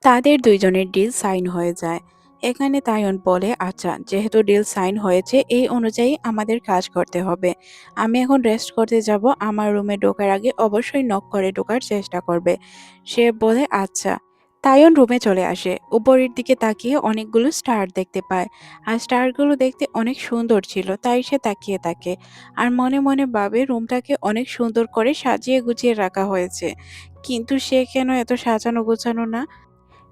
তাদের দুইজনের deal sign হয়ে যায়। এখানে তাইয়ন বলে, আচ্ছা যেহেতু ডিল সাইন হয়েছে এই অনুযায়ী আমাদের কাজ করতে হবে। আমি এখন রেস্ট করতে যাব। আমার রুমে ঢোকার আগে অবশ্যই নক করে ঢোকার চেষ্টা করবে। সে বলে আচ্ছা। তাইয়ন রুমে চলে আসে। উপরের দিকে তাকিয়ে অনেকগুলো স্টার দেখতে পায়। আর স্টারগুলো দেখতে অনেক সুন্দর ছিল, তাই সে তাকিয়ে থাকে। আর মনে মনে ভাবে রুমটাকে অনেক সুন্দর করে সাজিয়ে গুছিয়ে রাখা হয়েছে। কিন্তু সে কেন এত সাজানো গোছানো না?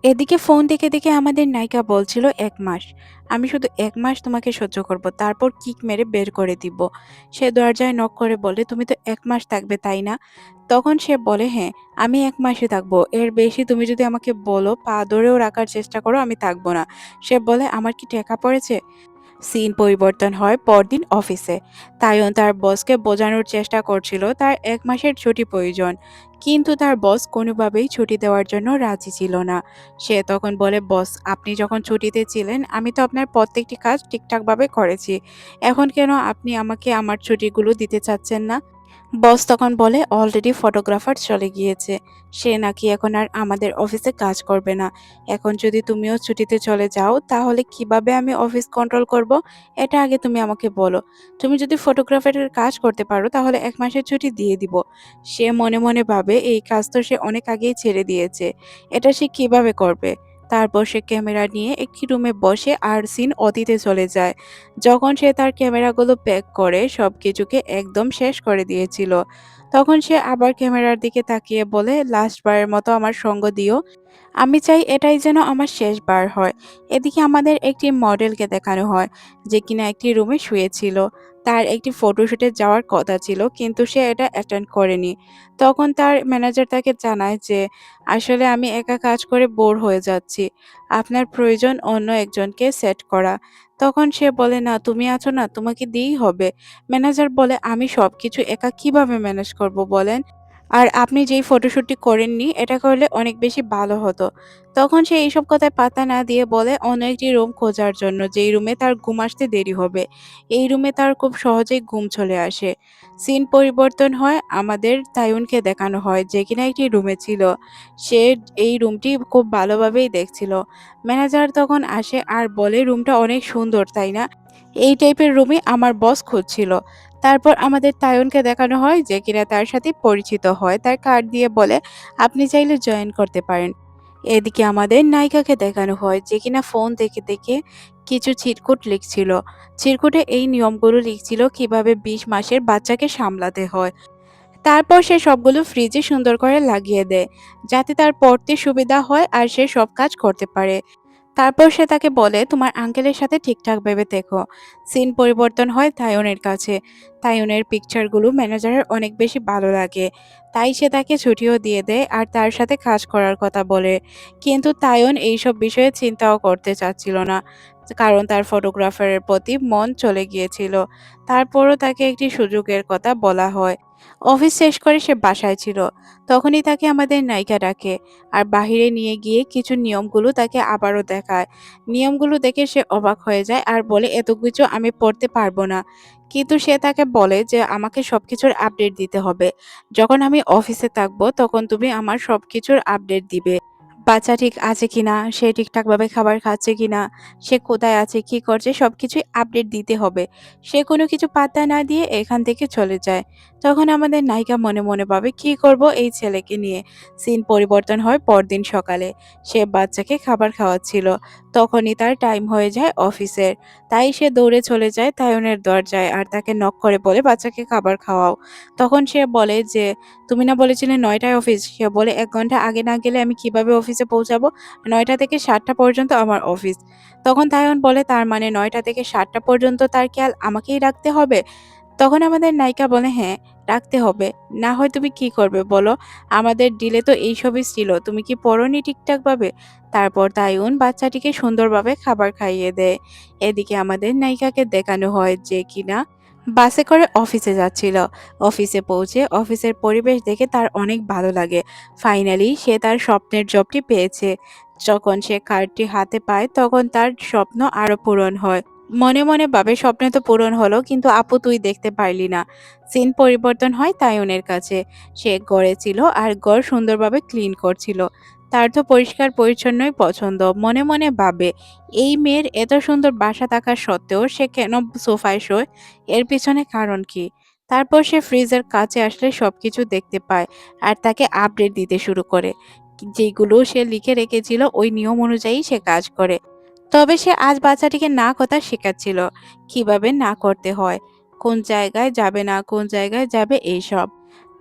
এদিকে ফোন দেখে দেখে আমাদের নায়িকা বলছিল ১ মাস। আমি শুধু ১ মাস তোমাকে সহ্য করব, তারপর কিক মেরে বের করে দিব। সে দরজায় নক করে বলে, তুমি তো ১ মাস থাকবে তাই না? তখন সে বলে, হ্যাঁ আমি ১ মাসই থাকবো, এর বেশি তুমি যদি আমাকে বলো পা ধরেও রাখার চেষ্টা করো আমি থাকবো না। সে বলে, আমার কি টাকা পড়েছে? সিন পরিবর্তন হয় পরদিন অফিসে। তাইয়ন তার বসকে বোঝানোর চেষ্টা করছিল তার ১ মাসের ছুটি প্রয়োজন, কিন্তু তার বস কোনোভাবেই ছুটি দেওয়ার জন্য রাজি ছিল না। সে তখন বলে, বস আপনি যখন ছুটিতে ছিলেন আমি তো আপনার প্রত্যেকটি কাজ ঠিকঠাকভাবে করেছি, এখন কেন আপনি আমাকে আমার ছুটিগুলো দিতে চাচ্ছেন না? বস তখন বলে, অলরেডি ফটোগ্রাফার চলে গিয়েছে, সে নাকি এখন আর আমাদের অফিসে কাজ করবে না। এখন যদি তুমিও ছুটিতে চলে যাও তাহলে কিভাবে আমি অফিস কন্ট্রোল করব? এটা আগে তুমি আমাকে বলো। তুমি যদি ফটোগ্রাফারের কাজ করতে পারো তাহলে ১ মাসের ছুটি দিয়ে দিব। সে মনে মনে ভাবে এই কাজ তো সে অনেক আগেই ছেড়ে দিয়েছে, এটা সে কিভাবে করবে? তারপর সে ক্যামেরা নিয়ে একটি রুমে বসে আর সিন অতীতে চলে যায়, যখন সে তার ক্যামেরাগুলো প্যাক করে সবকিছুকে একদম শেষ করে দিয়েছিল। তখন সে আবার ক্যামেরার দিকে তাকিয়ে বলে, লাস্ট বারের মতো আমার সঙ্গ দিও। আমি চাই এটাই যেন আমার শেষবার হয়। এদিকে আমাদের একটি মডেলকে দেখানো হয় যে কিনা একটি রুমে শুয়েছিল। তার একটি ফটোশুটে যাওয়ার কথা ছিল কিন্তু সে এটা অ্যাটেন্ড করেনি। তখন তার ম্যানেজার তাকে জানায় যে আসলে আমি একা কাজ করে বোর হয়ে যাচ্ছি, আপনার প্রয়োজন অন্য একজনকে সেট করা। তখন সে বলে, না তুমি আছো না, তোমাকে দিয়েই হবে। ম্যানেজার বলে, আমি সবকিছু একা কিভাবে ম্যানেজ করব বলেন? আর আপনি যেই ফটোশুটটি করেননি এটা করলে অনেক বেশি ভালো হতো। তখন সে এইসব কথায় পাত্তা না দিয়ে বলে অন্য একটি রুম খোঁজার জন্য, যেই রুমে তার ঘুম আসতে দেরি হবে। এই রুমে তার খুব সহজেই ঘুম চলে আসে। সিন পরিবর্তন হয়, আমাদের তাইয়ুনকে দেখানো হয় যে কিনা একটি রুমে ছিল। সে এই রুমটি খুব ভালোভাবেই দেখছিল। ম্যানেজার তখন আসে আর বলে, রুমটা অনেক সুন্দর তাই না? এই টাইপের রুমই আমার বস খুঁজছিল। তারপর আমাদের তাইয়ুনকে দেখানো হয় যে কিনা তার সাথে পরিচিত হয়। তার কার্ড দিয়ে বলে, আপনি চাইলে জয়েন করতে পারেন। এদিকে আমাদের নায়িকাকে দেখানো হয় যে কিনা ফোন দেখে দেখে কিছু চিরকুট লিখছিল। চিরকুটে এই নিয়মগুলো লিখছিল কিভাবে ২০ মাসের বাচ্চাকে সামলাতে হয়। তারপর সে সবগুলো ফ্রিজে সুন্দর করে লাগিয়ে দেয়, যাতে তার পড়তে সুবিধা হয় আর সে সব কাজ করতে পারে। তারপর সে তাকে বলে, তোমার আঙ্কেলের সাথে ঠিকঠাক ভেবে দেখো। সিন পরিবর্তন হয় তাইয়নের কাছে। তাইয়নের পিকচারগুলো ম্যানেজারের অনেক বেশি ভালো লাগে, তাই সে তাকে ছুটিও দিয়ে দেয় আর তার সাথে কাজ করার কথা বলে। কিন্তু তাইয়ন এইসব বিষয়ে চিন্তাও করতে চাচ্ছিল না, কারণ তার ফটোগ্রাফারের প্রতি মন চলে গিয়েছিল। তারপরও তাকে একটি সুযোগের কথা বলা হয়। অফিস শেষ করে সে বাসায় ছিল, তখনই তাকে আমাদের নায়িকা ডাকে আর বাহিরে নিয়ে গিয়ে কিছু নিয়মগুলো তাকে আবারও দেখায়। নিয়মগুলো দেখে সে অবাক হয়ে যায় আর বলে, এত কিছু আমি পড়তে পারবো না। কিন্তু সে তাকে বলে যে আমাকে সবকিছুর আপডেট দিতে হবে। যখন আমি অফিসে থাকবো তখন তুমি আমার সবকিছুর আপডেট দিবে। বাচ্চা ঠিক আছে কিনা, সে ঠিকঠাকভাবে খাবার খাচ্ছে কিনা, সে কোথায় আছে, কি করছে সবকিছুই আপডেট দিতে হবে। সে কোনো কিছু পাত্তা না দিয়ে এখান থেকে চলে যায়। তখন আমাদের নায়িকা মনে মনে ভাবে, কি করব এই ছেলেকে নিয়ে। সিন পরিবর্তন হয় পরদিন সকালে। সে বাচ্চাকে খাবার খাওয়াচ্ছিল। তখনই তার টাইম হয়ে যায় অফিসের। তাই সে দৌড়ে চলে যায় তায়নের দরজায় আর তাকে নক করে বলে, বাচ্চাকে খাবার খাওয়াও। তখন সে বলে যে, তুমি না বলেছিলে ৯টায় অফিস? সে বলে, ১ ঘন্টা আগে না গেলে আমি কিভাবে অফিসে পৌঁছাবো? ৯টা থেকে ৭টা পর্যন্ত আমার অফিস। তখন তায়ন বলে, তার মানে ৯টা থেকে ৭টা পর্যন্ত তার খেয়াল আমাকেই রাখতে হবে? তখন আমাদের নায়িকা বলে, হ্যাঁ, রাখতে হবে। না হয় তুমি কি করবে বলো? আমাদের ডিলে তো এইসবই ছিল। তুমি কি পড়োনি ঠিকঠাকভাবে? তারপর তাইয়ুন বাচ্চাটিকে সুন্দরভাবে খাবার খাইয়ে দেয়। এদিকে আমাদের নায়িকাকে দেখানো হয় যে কিনা বাসে করে অফিসে যাচ্ছিল। অফিসে পৌঁছে অফিসের পরিবেশ দেখে তার অনেক ভালো লাগে। ফাইনালি সে তার স্বপ্নের জবটি পেয়েছে। যখন সে কার্ডটি হাতে পায় তখন তার স্বপ্ন আরো পূরণ হয়। মনে মনে ভাবে, স্বপ্ন তো পূরণ হলো কিন্তু আপু তুই দেখতে পারলি না। সিন পরিবর্তন হয় তাইয়নের কাছে। সে ঘরে ছিল আর ঘর সুন্দরভাবে ক্লিন করছিল। তার তো পরিষ্কার পরিচ্ছন্নই পছন্দ। মনে মনে ভাবে, এই মেয়ের এত সুন্দর বাসা থাকা সত্ত্বেও সে কেন সোফায় শোয়? এর পিছনে কারণ কি? তারপর সে ফ্রিজের কাছে আসলে সবকিছু দেখতে পায় আর তাকে আপডেট দিতে শুরু করে। যেগুলো সে লিখে রেখেছিল ওই নিয়ম অনুযায়ী সে কাজ করে। তবে সে আজ বাচ্চাটিকে না কথা শেখাচ্ছিল। কিভাবে না করতে হয়, কোন জায়গায় যাবে না, কোন জায়গায় যাবে এইসব।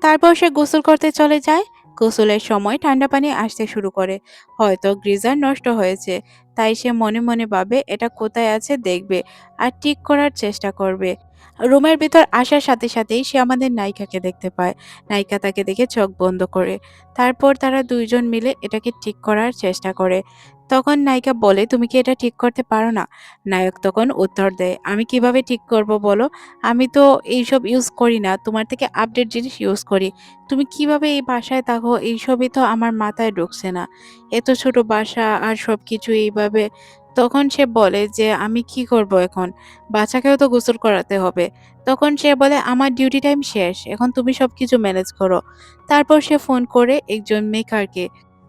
তারপর সে গোসল করতে চলে যায়। গোসলের সময় ঠান্ডা পানি আসতে শুরু করে। হয়তো গিজার নষ্ট হয়েছে। তাই সে মনে মনে ভাবে এটা কোথায় আছে দেখবে আর ঠিক করার চেষ্টা করবে। রুমের ভিতর আসার সাথে সাথেই সে আমাদের নায়িকাকে দেখতে পায়। নায়িকা তাকে দেখে চোখ বন্ধ করে। তারপর তারা দুইজন মিলে এটাকে ঠিক করার চেষ্টা করে। তখন নায়িকা বলে, তুমি কি এটা ঠিক করতে পারো না? নায়ক তখন উত্তর দেয়, আমি কিভাবে ঠিক করব বলো? আমি তো এইসব ইউজ করি না, তোমার থেকে আপডেট জিনিস ইউজ করি। তুমি কিভাবে এই বাসায় থাকো এইসবই তো আমার মাথায় ঢুকছে না। এত ছোট বাসা আর সবকিছু এইভাবে। তখন সে বলে যে আমি কি করব এখন? বাচ্চাকেও তো গোসল করাতে হবে। তখন সে বলে আমার ডিউটি টাইম শেষ। এখন তুমি সবকিছু ম্যানেজ করো। তারপর সে ফোন করে একজন মেকারকে,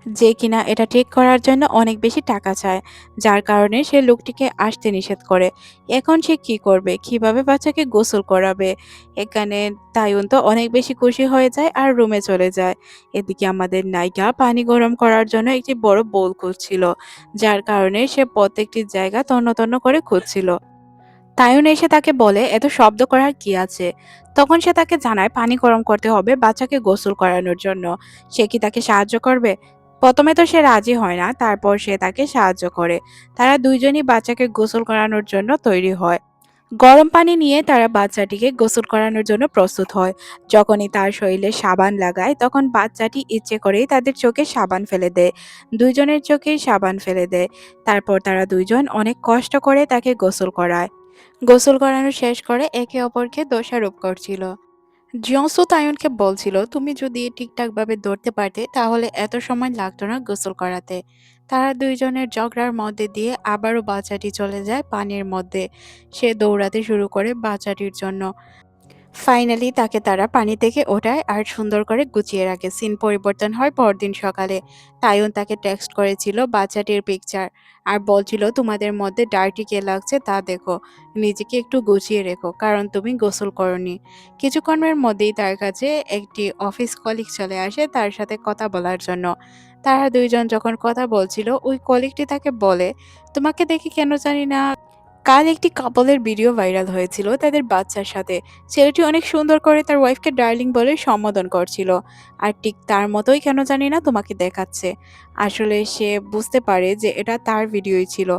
যে কিনা এটা ঠিক করার জন্য অনেক বেশি টাকা চায়, যার কারণে সে লোকটিকে আসতে নিষেধ করে। এখন সে কি করবে? কিভাবে বাচ্চাকে গোসল করাবে? এখানে তাইয়ুন তো অনেক বেশি খুশি হয়ে যায় আর রুমে চলে যায়। এদিকে আমাদের নায়িকা পানি গরম করার জন্য একটি বড় বোল খুঁজছিল, যার কারণে সে প্রত্যেকটি জায়গা তন্ন তন্ন করে খুঁজছিল। তাইয়ুন এসে তাকে বলে, এত শব্দ করার কি আছে? তখন সে তাকে জানায় পানি গরম করতে হবে বাচ্চাকে গোসল করানোর জন্য। সে কি তাকে সাহায্য করবে? প্রথমে তো সে রাজি হয় না, তারপর সে তাকে সাহায্য করে। তারা দুইজনই বাচ্চাকে গোসল করানোর জন্য তৈরি হয়। গরম পানি নিয়ে তারা বাচ্চাটিকে গোসল করানোর জন্য প্রস্তুত হয়। যখনই তার শরীরে সাবান লাগায় তখন বাচ্চাটি ইচ্ছে করেই তাদের চোখে সাবান ফেলে দেয়। দুইজনের চোখেই সাবান ফেলে দেয়। তারপর তারা দুইজন অনেক কষ্ট করে তাকে গোসল করায়। গোসল করানো শেষ করে একে অপরকে দোষারোপ করছিল। জিয়সু তাইয়ুনকে বলছিল, তুমি যদি ঠিকঠাকভাবে ধরতে পারতে তাহলে এত সময় লাগতো না গোসল করাতে। তারা দুইজনের ঝগড়ার মধ্যে দিয়ে আবারও বাচ্চাটি চলে যায় পানির মধ্যে। সে দৌড়াতে শুরু করে বাচ্চাটির জন্য। ফাইনালি তাকে তারা পানি থেকে ওঠায় আর সুন্দর করে গুছিয়ে রাখে। সিন পরিবর্তন হয় পরদিন সকালে। তাইয়ুন তাকে টেক্সট করেছিল বাচ্চাটির পিকচার আর বলছিল, তোমাদের মধ্যে ডার্টি কে লাগছে তা দেখো, নিজেকে একটু গুছিয়ে রেখো কারণ তুমি গোসল করনি। কিছুক্ষণের মধ্যেই তার কাছে একটি অফিস কলিগ চলে আসে তার সাথে কথা বলার জন্য। তারা দুইজন যখন কথা বলছিল ওই কলিগটি তাকে বলে, তোমাকে দেখে কেন জানি না কাল একটি কাপলের ভিডিও ভাইরাল হয়েছিল তাদের বাচ্চার সাথে। ছেলেটি অনেক সুন্দর করে তার ওয়াইফকে ডার্লিং বলে সম্বোধন করছিল। আর ঠিক তার মতোই কেন জানি না তোমাকে দেখাচ্ছে। আসলে সে বুঝতে পারে যে এটা তার ভিডিওই ছিল।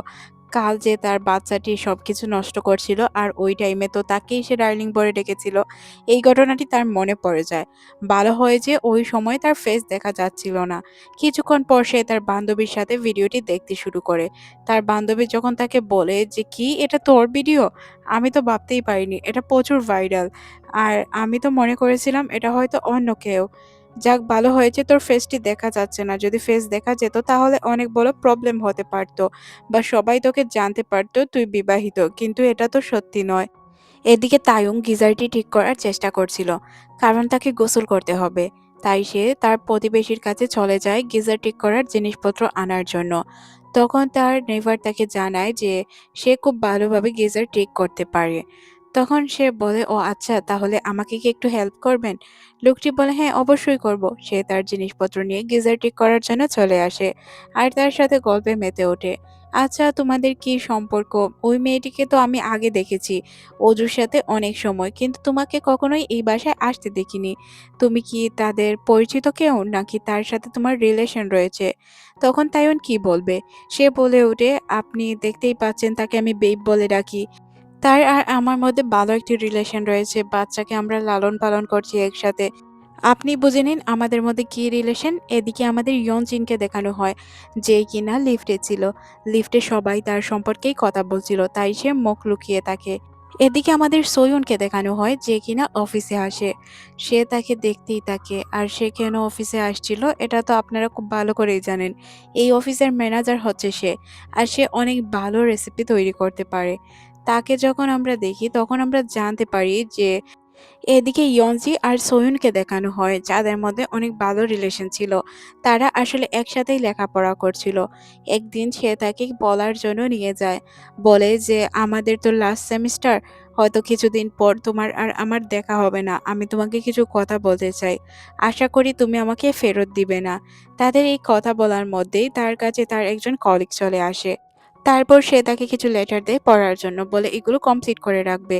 কাল যে তার বাচ্চাটি সবকিছু নষ্ট করছিল আর ওই টাইমে তো তাকেই সে ডার্লিং বলে ডেকেছিল। এই ঘটনাটি তার মনে পড়ে যায়। ভালো হয় যে ওই সময় তার ফেস দেখা যাচ্ছিল না। কিছুক্ষণ পর সে তার বান্ধবীর সাথে ভিডিওটি দেখতে শুরু করে। তার বান্ধবী যখন তাকে বলে যে, "কি এটা তোর ভিডিও? আমি তো ভাবতেই পারিনি। এটা প্রচুর ভাইরাল। আর আমি তো মনে করেছিলাম এটা হয়তো অন্য কেউ। যাক ভালো হয়েছে তোর ফেসটি দেখা যাচ্ছে না। যদি ফেস দেখা যেত তাহলে অনেক বড় প্রবলেম হতে পারত। বা সবাই তোকে জানতে পারত তুই বিবাহিত। কিন্তু এটা তো সত্যি নয়।" এদিকে তায়ুং গিজারটি ঠিক করার চেষ্টা করছিল, কারণ তাকে গোসল করতে হবে। তাই সে তার প্রতিবেশীর কাছে চলে যায় গিজার ঠিক করার জিনিসপত্র আনার জন্য। তখন তার নেইবার তাকে জানায় যে সে খুব ভালোভাবে গিজার ঠিক করতে পারে। তখন সে বলে, ও আচ্ছা, তাহলে আমাকে কি একটু হেল্প করবেন? লোকটি বলে, হ্যাঁ অবশ্যই করব। সে তার জিনিসপত্র নিয়ে গিজার ঠিক করার জন্য চলে আসে আর তার সাথে গল্পে মেতে ওঠে। আচ্ছা, তোমাদের কি সম্পর্ক? ওই মেয়েটিকে তো আমি আগে দেখেছি অজুর সাথে অনেক সময়, কিন্তু তোমাকে কখনোই এই বাসায় আসতে দেখিনি। তুমি কি তাদের পরিচিত কেউ নাকি তার সাথে তোমার রিলেশন রয়েছে? তখন তাইয়ুন কি বলবে? সে বলে ওঠে, আপনি দেখতেই পাচ্ছেন তাকে আমি বেব বলে ডাকি। তার আর আমার মধ্যে ভালো একটি রিলেশন রয়েছে। বাচ্চাকে আমরা লালন পালন করছি একসাথে। আপনি বুঝে নিন আমাদের মধ্যে কি রিলেশন। এদিকে আমাদের ইয়নজিনকে দেখানো হয়, যে কিনা লিফটে ছিল। লিফটে সবাই তার সম্পর্কেই কথা বলছিল, তাই সে মুখ লুকিয়ে থাকে। এদিকে আমাদের সোয়ুনকে দেখানো হয়, যে কিনা অফিসে আসে। সে তাকে দেখতেই থাকে। আর সে কেন অফিসে আসছিল এটা তো আপনারা খুব ভালো করেই জানেন। এই অফিসের ম্যানেজার হচ্ছে সে। আর সে অনেক ভালো রেসিপি তৈরি করতে পারে। তাকে যখন আমরা দেখি তখন আমরা জানতে পারি যে এদিকে ইয়ঞ্জি আর সোয়ুনকে দেখানো হয় যাদের মধ্যে অনেক ভালো রিলেশন ছিল। তারা আসলে একসাথেই লেখাপড়া করছিল। একদিন সে তাকে বলার জন্য নিয়ে যায়। বলে যে আমাদের তো লাস্ট সেমিস্টার, হয়তো কিছুদিন পর তোমার আর আমার দেখা হবে না। আমি তোমাকে কিছু কথা বলতে চাই। আশা করি তুমি আমাকে ফেরত দিবে না। তাদের এই কথা বলার মধ্যেই তার কাছে তার একজন কলিগ চলে আসে। তারপর সে তাকে কিছু লেটার দেয় পড়ার জন্য, বলে এগুলো কমপ্লিট করে রাখবে।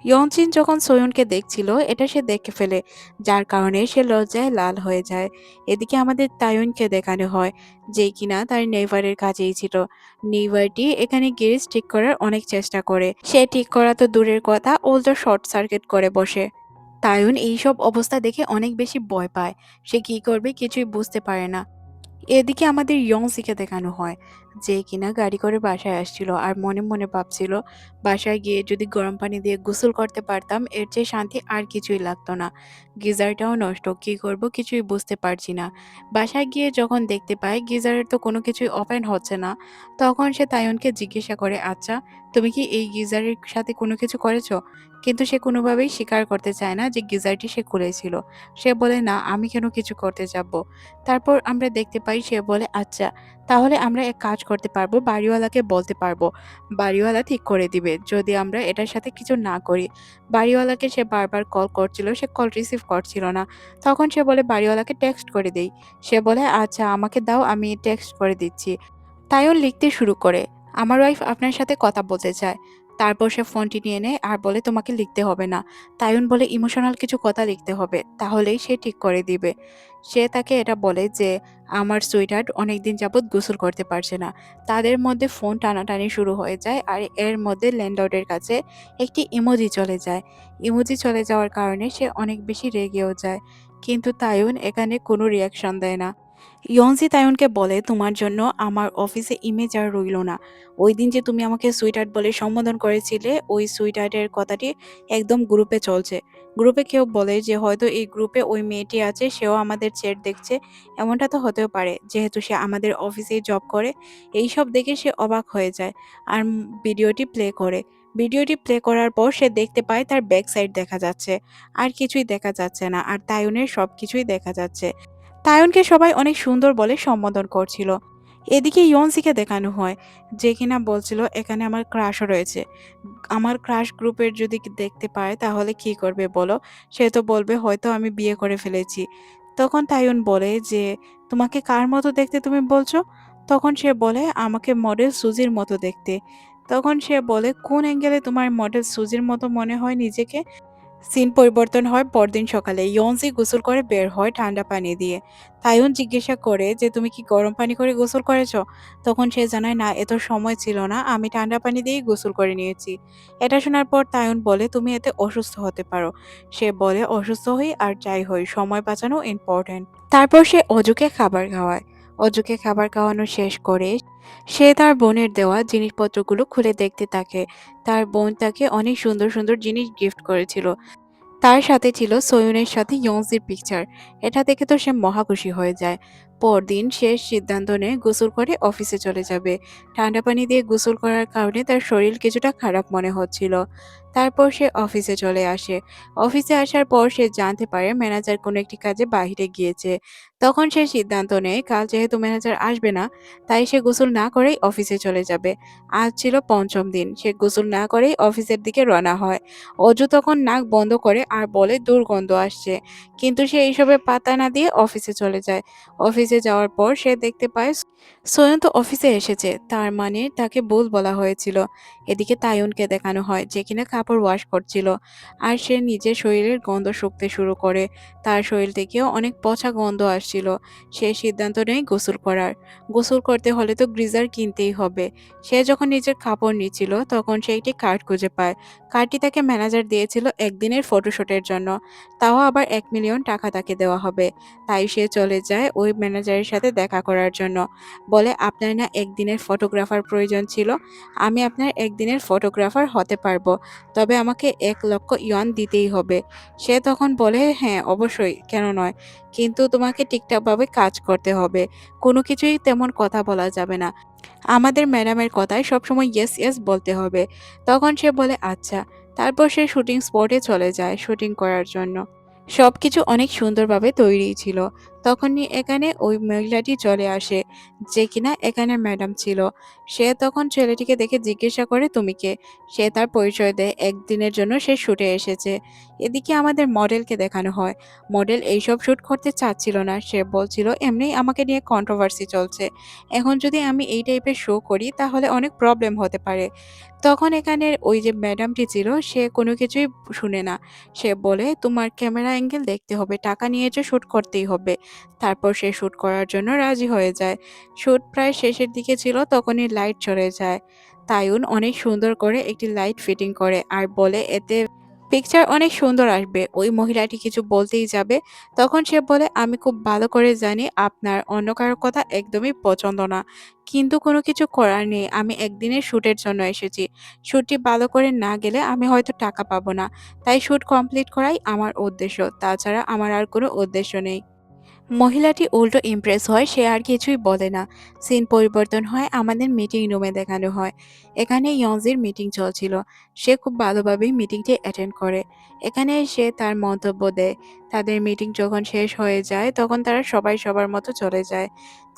ইয়ঞ্জিন যখন সোয়নকে দেখছিল এটা সে দেখে ফেলে, যার কারণে সে লজ্জায় লাল হয়ে যায়। এদিকে আমাদের তায়ুনকে দেখানো হয় যে কিনা তার নেইবারের কাছেই ছিল। নেইবারটি এখানে গ্যারেজ ঠিক করার অনেক চেষ্টা করে, সে ঠিক করা তো দূরের কথা, উল্টো শর্ট সার্কিট করে বসে। তায়ুন এইসব অবস্থা দেখে অনেক বেশি ভয় পায়। সে কি করবে কিছুই বুঝতে পারে না। এদিকে আমাদের ইয়ংসিকে দেখানো হয় যে কিনা গাড়ি করে বাসায় আসছিল আর মনে মনে ভাবছিল বাসায় গিয়ে যদি গরম পানি দিয়ে গোসল করতে পারতাম এর চেয়ে শান্তি আর কিছুই লাগতো না। গিজারটাও নষ্ট, কি করব কিছুই বুঝতে পারছি না। বাসায় গিয়ে যখন দেখতে পায় গিজারের তো কোনো কিছুই ওপেন হচ্ছে না, তখন সে তায়নকে জিজ্ঞাসা করে, আচ্ছা তুমি কি এই গিজারের সাথে কোনো কিছু করেছো? কিন্তু সে কোনোভাবেই স্বীকার করতে চায় না যে গিজারটি সে খুলেছিল। সে বলে, না আমি কেন কিছু করতে যাব। তারপর আমরা দেখতে পাই সে বলে, আচ্ছা তাহলে আমরা এক কাজ করতে পারবো, বাড়িওয়ালাকে বলতে পারবো, বাড়িওয়ালা ঠিক করে দিবে যদি আমরা এটার সাথে কিছু না করি। বাড়িওয়ালাকে সে বারবার কল করছিল, সে কল রিসিভ করছিল না। তখন সে বলে বাড়িওয়ালাকে টেক্সট করে দেই। সে বলে, আচ্ছা আমাকে দাও, আমি টেক্সট করে দিচ্ছি। তাইও লিখতে শুরু করে, আমার ওয়াইফ আপনার সাথে কথা বলতে চায়। তারপর সে ফোনটি নিয়ে নেয় আর বলে, তোমাকে লিখতে হবে না। তাইউন বলে, ইমোশনাল কিছু কথা লিখতে হবে, তাহলেই সে ঠিক করে দিবে। সে তাকে এটা বলে যে আমার সুইটহার্ট অনেকদিন যাবৎ গোসল করতে পারছে না। তাদের মধ্যে ফোন টানাটানি শুরু হয়ে যায় আর এর মধ্যে ল্যান্ডলর্ডের কাছে একটি ইমোজি চলে যায়। ইমোজি চলে যাওয়ার কারণে সে অনেক বেশি রেগেও যায়, কিন্তু তাইউন এখানে কোনো রিয়াকশন দেয় না। ইয়ন্সি তায়ুনকে বলে, তোমার জন্য আমার অফিসে ইমেজ আর রইল না। ওই দিন যে তুমি আমাকে সুইটহার্ট বলে সম্বোধন করেছিলে, ওই সুইটহার্টের কথাটি একদম গ্রুপে চলছে। গ্রুপে কেউ বলে যে হয়তো এই গ্রুপে ওই মেয়েটি আছে, সেও আমাদের চ্যাট দেখছে। এমনটা তো হতেও পারে যেহেতু সে আমাদের অফিসেই জব করে। এইসব দেখে সে অবাক হয়ে যায় আর ভিডিওটি প্লে করে। ভিডিওটি প্লে করার পর সে দেখতে পায় তার ব্যাক সাইড দেখা যাচ্ছে, আর কিছুই দেখা যাচ্ছে না, আর তায়ুনের সব কিছুই দেখা যাচ্ছে। তায়নকে সবাই অনেক সুন্দর বলে সম্বোধন করছিল। এদিকে ইয়ন্সিকে দেখানো হয় যে কিনা বলছিল, এখানে আমার ক্রাশও রয়েছে। আমার ক্রাশ গ্রুপের যদি দেখতে পায় তাহলে কি করবে বলো? সে তো বলবে হয়তো আমি বিয়ে করে ফেলেছি। তখন তাইয়ুন বলে যে তোমাকে কার মতো দেখতে তুমি বলছো? তখন সে বলে আমাকে মডেল সুজির মতো দেখতে। তখন সে বলে, কোন অ্যাঙ্গেলে তোমার মডেল সুজির মতো মনে হয় নিজেকে? সিন পরিবর্তন হয় পরদিন সকালে। ইয়ঞ্জি গোসল করে বের হয় ঠান্ডা পানি দিয়ে। তাইয়ুন জিজ্ঞাসা করে যে তুমি কি গরম পানি করে গোসল করেছো? তখন সে জানায়, না এত সময় ছিল না, আমি ঠান্ডা পানি দিয়েই গোসল করে নিয়েছি। এটা শোনার পর তাইয়ুন বলে, তুমি এতে অসুস্থ হতে পারো। সে বলে, অসুস্থ হই আর যাই হই, সময় বাঁচানো ইম্পর্ট্যান্ট। তারপর সে অজুকে খাবার খাওয়ায়। অজুকে খাবার খাওয়ানো শেষ করে সে তার বোনের দেওয়া জিনিসপত্রগুলো খুলে দেখতে থাকে। তার বোন তাকে অনেক সুন্দর সুন্দর জিনিস গিফট করেছিল। তার সাথে ছিল সোয়ুনের সাথে ইয়ংজির পিকচার। এটা দেখে তো সে মহা খুশি হয়ে যায়। পরদিন সে সিদ্ধান্ত নেয় গোসল করে অফিসে চলে যাবে। ঠান্ডা পানি দিয়ে গোসল করার কারণে তার শরীর কিছুটা খারাপ মনে হচ্ছিল। তারপর সে অফিসে চলে আসে। অফিসে আসার পর সে জানতে পারে ম্যানেজার কোনো একটি কাজে বাইরে গিয়েছে। তখন সে সিদ্ধান্ত নেয় কাল যেহেতু ম্যানেজার আসবে না, তাই সে গোসল না করেই অফিসে চলে যাবে। আজ ছিল পঞ্চম দিন, সে গোসল না করেই অফিসের দিকে রওনা হয়। অজু তখন নাক বন্ধ করে আর বলে দুর্গন্ধ আসছে, কিন্তু সে এইসবে পাত্তা না দিয়ে অফিসে চলে যায়। অফিসে যাওয়ার পর সে দেখতে পায় সোয়ন তো অফিসে এসেছে, তার মানে তাকে ভুল বলা হয়েছিল। এদিকে তায়ুনকে দেখানো হয় যে কিনা কাপড় ওয়াশ করছিল আর সে নিজের শরীরের গন্ধ শুকতে শুরু করে। তার শরীর থেকেও অনেক পচা গন্ধ আসছিল। সে সিদ্ধান্ত নেয় গোসল করার। গোসল করতে হলে তো গ্রিজার কিনতেই হবে। সে যখন নিজের কাপড় নিচ্ছিল তখন সে একটি কার্ড খুঁজে পায়। কার্ডটি তাকে ম্যানেজার দিয়েছিল একদিনের ফটোশুটের জন্য, তাও আবার 1 মিলিয়ন টাকা তাকে দেওয়া হবে। তাই সে চলে যায় ওই ম্যানেজারের সাথে দেখা করার জন্য। বলে, আপনার না একদিনের ফটোগ্রাফার প্রয়োজন ছিল, আমি আপনার একদিনের ফটোগ্রাফার হতে পারবো, তবে আমাকে 1 লক্ষ ইয়ন দিতেই হবে। সে তখন বলে, হ্যাঁ অবশ্যই, কেন নয়, কিন্তু তোমাকে ঠিকঠাকভাবে কাজ করতে হবে, কোনো কিছুই তেমন কথা বলা যাবে না। আমাদের ম্যাডামের কথায় সবসময় ইয়েস ইয়েস বলতে হবে। তখন সে বলে, আচ্ছা। তারপর সে শুটিং স্পটে চলে যায় শুটিং করার জন্য। সবকিছু অনেক সুন্দরভাবে তৈরি ছিল। তখনই এখানে ওই মহিলাটি চলে আসে, যে কিনা এখানে ম্যাডাম ছিল। সে তখন ছেলেটিকে দেখে জিজ্ঞাসা করে, "তুমি কে?" সে তার পরিচয় দেয়। একদিনের জন্য সে শুটে এসেছে। এদিকে আমাদের মডেলকে দেখানো হয়। মডেল এইসব শুট করতে চাচ্ছিল না। সে বলছিল, "এমনিই আমাকে নিয়ে কন্ট্রোভার্সি চলছে। এখন যদি আমি এই টাইপের শো করি তাহলে অনেক প্রবলেম হতে পারে।" তখন এখানের ওই যে ম্যাডামটি ছিল সে কোনো কিছুই শুনে না। সে বলে, "তোমার ক্যামেরা অ্যাঙ্গেল দেখতে হবে। টাকা নিয়েছো, শুট করতেই হবে।" তারপর সে শুট করার জন্য রাজি হয়ে যায়। শুট প্রায় শেষের দিকে ছিল, তখনই লাইট চলে যায়। তাইউন অনেক সুন্দর করে একটি লাইট ফিটিং করে আর বলে, "এতে পিকচার অনেক সুন্দর আসবে।" ওই মহিলাটি কিছু বলতেই যাবে, তখন সে বলে, "আমি খুব ভালো করে জানি আপনার অন্য কারো কথা একদমই পছন্দ না। কিন্তু কোনো কিছু করার নেই। আমি একদিনের শুটের জন্য এসেছি। শুটটি ভালো করে না গেলে আমি হয়তো টাকা পাবো না। তাই শুট কমপ্লিট করাই আমার উদ্দেশ্য। তাছাড়া আমার আর কোনো উদ্দেশ্য নেই।" মহিলাটি উল্টো ইমপ্রেস হয়, সে আর কিছুই বলে না। সিন পরিবর্তন হয়, আমাদের মিটিং রুমে দেখানো হয়। এখানে ইয়ঞ্জির মিটিং চলছিল। সে খুব ভালোভাবেই মিটিংটি অ্যাটেন্ড করে। এখানে সে তার মন্তব্য দেয়। তাদের মিটিং যখন শেষ হয়ে যায় তখন তারা সবাই সবার মতো চলে যায়।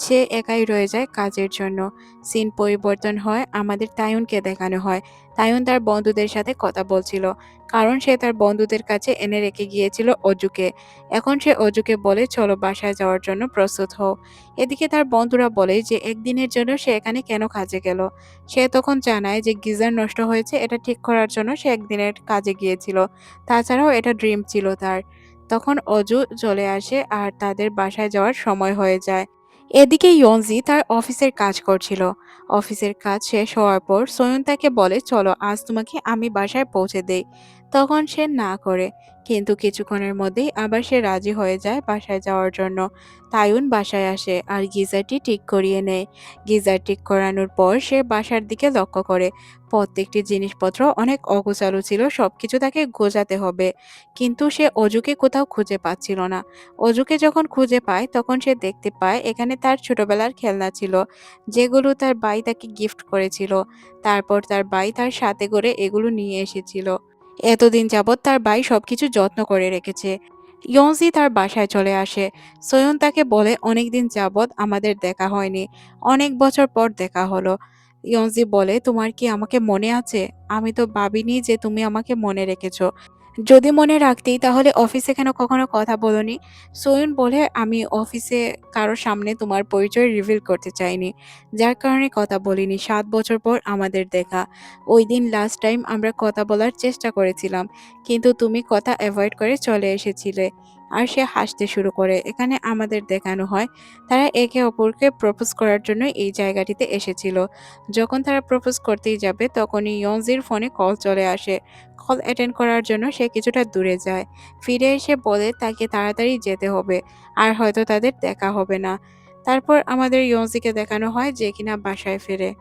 সে একাই রয়ে যায় কাজের জন্য। সিন পরিবর্তন হয়, আমাদের তাইয়ুনকে দেখানো হয়। তাইয়ুন তার বন্ধুদের সাথে কথা বলছিল। কারণ সে তার বন্ধুদের কাছে এনে রেখে গিয়েছিল অজুকে। এখন সে অজুকে বলে, "চলো বাসায় যাওয়ার জন্য প্রস্তুত হও।" এদিকে তার বন্ধুরা বলে যে একদিনের জন্য সে এখানে কেন কাজে গেল। সে তখন জানায় যে গিজার নষ্ট হয়েছে, এটা ঠিক করার জন্য সে একদিনের কাজে গিয়েছিল। তাছাড়াও এটা ড্রিম ছিল তার। তখন অজু চলে আসে আর তাদের বাসায় যাওয়ার সময় হয়ে যায়। এদিকে ইয়ঞ্জি তার অফিসের কাজ করছিল। অফিসের কাজ শেষ হওয়ার পর সোয়ন তাকে বলে, "চলো আজ তোমাকে আমি বাসায় পৌঁছে দেই।" তখন সে না করে। কিন্তু কিছুক্ষণের মধ্যেই আবার সে রাজি হয়ে যায় বাসায় যাওয়ার জন্য। তাইউন বাসায় আসে আর গিজারটি ঠিক করিয়ে নেয়। গিজার ঠিক করানোর পর সে বাসার দিকে লক্ষ্য করে। প্রত্যেকটি জিনিসপত্র অনেক অগোছালো ছিল, সবকিছু তাকে গোছাতে হবে। কিন্তু সে অজুকে কোথাও খুঁজে পাচ্ছিল না। অজুকে যখন খুঁজে পায় তখন সে দেখতে পায় এখানে তার ছোটবেলার খেলনা ছিল, যেগুলো তার ভাই তাকে গিফট করেছিল। তারপর তার ভাই তার সাথে করে এগুলো নিয়ে এসেছিল। এতদিন যাবৎ তার ভাই সবকিছু যত্ন করে রেখেছে। ইয়ঞ্জি তার বাসায় চলে আসে। সোয়ন তাকে বলে, "অনেকদিন যাবৎ আমাদের দেখা হয়নি। অনেক বছর পর দেখা হলো।" ইয়ঞ্জি বলে, "তোমার কি আমাকে মনে আছে? আমি তো ভাবিনি যে তুমি আমাকে মনে রেখেছো। যদি মনে রাখতেই তাহলে অফিসে কেন কখনো কথা বলোনি?" সোয়ন বলে, "আমি অফিসে কারো সামনে তোমার পরিচয় রিভিল করতে চাইনি। যার কারণে কথা বলিনি। ৭ বছর পর আমাদের দেখা। ওই দিন লাস্ট টাইম আমরা কথা বলার চেষ্টা করেছিলাম। কিন্তু তুমি কথা এভয়েড করে চলে এসেছিলে।" আর সে হাসতে শুরু করে। এখানে আমাদের দেখানো হয় তারা একে অপরকে প্রপোজ করার জন্য এই জায়গাটিতে এসেছিল। যখন তারা প্রপোজ করতেই যাবে তখনই ইয়ঞ্জির ফোনে কল চলে আসে। কল অ্যাটেন্ড করার জন্য সে কিছুটা দূরে যায়। ফিরে এসে বলে তাকে তাড়াতাড়ি যেতে হবে। আর হয়তো তাদের দেখা হবে না। তারপর আমাদের ইয়ঞ্জিকে দেখানো হয় যে কিনা বাসায় ফেরে।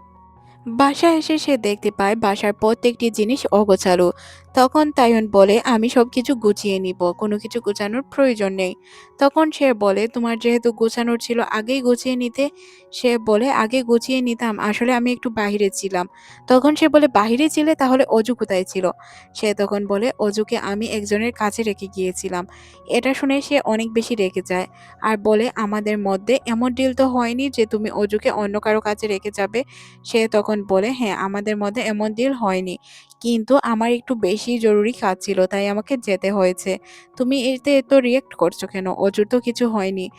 বাসায় এসে সে দেখতে পায় বাসার প্রত্যেকটি জিনিস অগোছালো। তখন তাইয়ুন বলে, "আমি সবকিছু গুছিয়ে নিব। কোনো কিছু গোছানোর প্রয়োজন নেই।" তখন সে বলে, "তোমার যেহেতু গোছানোর ছিল আগেই গুছিয়ে নিতে।" সে বলে, "আগে গুছিয়ে নিতাম। আসলে আমি একটু বাহিরে ছিলাম।" তখন সে বলে, "বাহিরে ছিলে? তাহলে অজু কোথায় ছিল?" সে তখন বলে, "অজুকে আমি একজনের কাছে রেখে গিয়েছিলাম।" এটা শুনে সে অনেক বেশি রেগে যায় আর বলে, "আমাদের মধ্যে এমন ডিল তো হয়নি যে তুমি অজুকে অন্য কারো কাছে রেখে যাবে।" সে তখন বলে, "হ্যাঁ, আমাদের মধ্যে এমন ডিল হয়নি। কিন্তু আমার একটু বেশি জরুরি কাজ ছিল, তাই আমাকে যেতে হয়েছে। তুমি এতে এত রিঅ্যাক্ট করছো কেন? অজুর তো কিছু হয়নি।"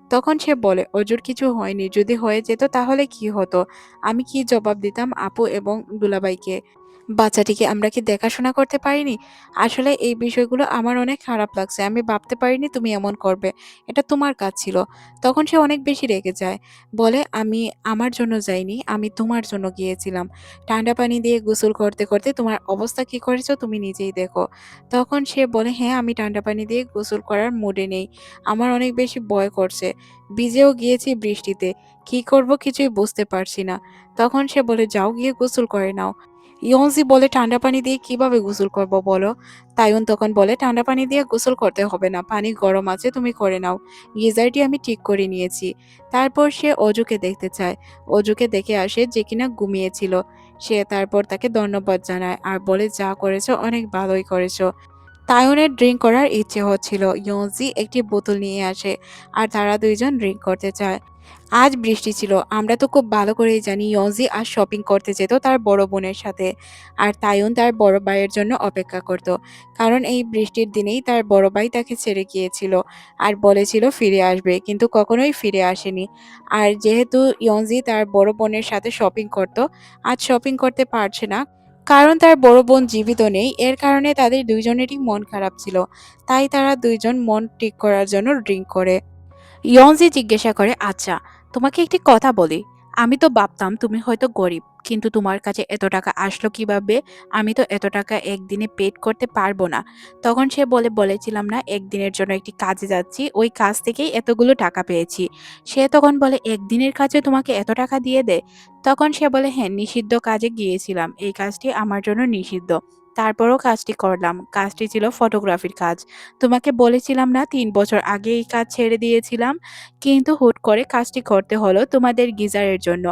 তখন সে বলে, "অজুর কিছু হয়নি। যদি হয়ে যেত তাহলে কি হতো? আমি কি জবাব দিতাম আপু এবং দুলাভাইকে? বাচ্চাটিকে আমরা কি দেখাশোনা করতে পারিনি?" আসলে এই বিষয়গুলো আমার অনেক খারাপ লাগছে। আমি ভাবতে পারিনি তুমি এমন করবে। এটা তোমার কাজ ছিল। তখন সে অনেক বেশি রেগে যায়। বলে, "আমি আমার জন্য যাইনি, আমি তোমার জন্য গিয়েছিলাম। ঠান্ডা পানি দিয়ে গোসল করতে, করতে তোমার অবস্থা কি করেছো তুমি নিজেই দেখো।" তখন সে বলে, "হ্যাঁ, আমি ঠান্ডা পানি দিয়ে গোসল করার মুডে নেই। আমার অনেক বেশি ভয় করছে। ভিজেও গিয়েছি বৃষ্টিতে। কি করব কিছুই বুঝতে পারছি না।" তখন সে বলে, "যাও গিয়ে গোসল করে নাও।" ইয়ন্সি বলে, ঠান্ডা পানি দিয়ে কিভাবে গোসল করব বলো? তাইয়ুন তখন বলে, ঠান্ডা পানি দিয়ে গোসল করতে হবে না, পানি গরম আছে, তুমি করে নাও। গিজারটি আমি ঠিক করে নিয়েছি। তারপর সে অজুকে দেখতে চায়। অজুকে দেখে আসে যে কিনা ঘুমিয়েছিল। সে তারপর তাকে ধন্যবাদ জানায় আর বলে, যা করেছো অনেক ভালোই করেছো। তাইওনের ড্রিংক করার ইচ্ছে হচ্ছিল। ইয়ন্সি একটি বোতল নিয়ে আসে আর তারা দুইজন ড্রিংক করতে চায়। আজ বৃষ্টি ছিল। আমরা তো খুব ভালো করেই জানি ইয়ন্সি আজ শপিং করতে যেত তার বড় বোনের সাথে। আর তাইওন তার বড় ভাইয়ের জন্য অপেক্ষা করত। কারণ এই বৃষ্টির দিনেই তার বড় ভাই তাকে ছেড়ে গিয়েছিল আর বলেছিল ফিরে আসবে, কিন্তু কখনোই ফিরে আসেনি। আর যেহেতু ইয়ন্সি তার বড় বোনের সাথে শপিং করত, আজ শপিং করতে পারছে না। কারণ তার বড় বোন জীবিত নেই, এর কারণে তাদের দুইজনেরই মন খারাপ ছিল। তাই তারা দুইজন মন ঠিক করার জন্য ড্রিংক করে। ইয়ন্সি জিজ্ঞাসা করে, আচ্ছা, তোমাকে একটি কথা বলি। আমি তো ভাবতাম তুমি হয়তো গরিব, কিন্তু তোমার কাছে এত টাকা আসলো কিভাবে? আমি তো এত টাকা একদিনে পেড করতে পারবো না। তখন সে বলেছিলাম না একদিনের জন্য একটি কাজে যাচ্ছি, ওই কাজ থেকেই এতগুলো টাকা পেয়েছি। সে তখন বলে, একদিনের কাজে তোমাকে এত টাকা দিয়ে দেয়? তখন সে বলে, হ্যাঁ, নিষিদ্ধ কাজে গিয়েছিলাম, এই কাজটি আমার জন্য নিষিদ্ধ। তারপরও কাজটি করলাম। কাজটি ছিল ফটোগ্রাফির কাজ। তোমাকে বলেছিলাম না ৩ বছর আগে এই কাজ ছেড়ে দিয়েছিলাম, কিন্তু হুট করে কাজটি করতে হলো তোমাদের গিজারের জন্য।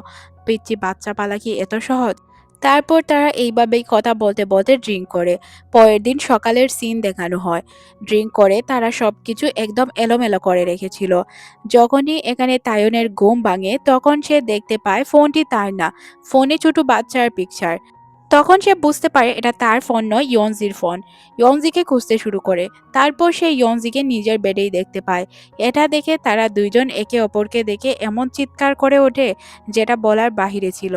পিচ্চি বাচ্চা পালা কি এত সহজ? তারপর তারা এইভাবেই কথা বলতে বলতে ড্রিঙ্ক করে। পরের দিন সকালের সিন দেখানো হয়। ড্রিঙ্ক করে তারা সবকিছু একদম এলোমেলো করে রেখেছিল। যখনই এখানে তায়নের ঘুম ভাঙে তখন সে দেখতে পায় ফোনটি তার না, ফোনে ছোট বাচ্চার পিকচার। তখন সে বুঝতে পারে এটা তার ফোন নয়, ইয়ন্সির ফোন। ইয়ন্সিকে খুঁজতে শুরু করে। তারপর সে ইয়ন্সিকে নিজের বেডেই দেখতে পায়। এটা দেখে তারা দুইজন একে অপরকে দেখে এমন চিৎকার করে ওঠে যেটা বলার বাহিরে ছিল।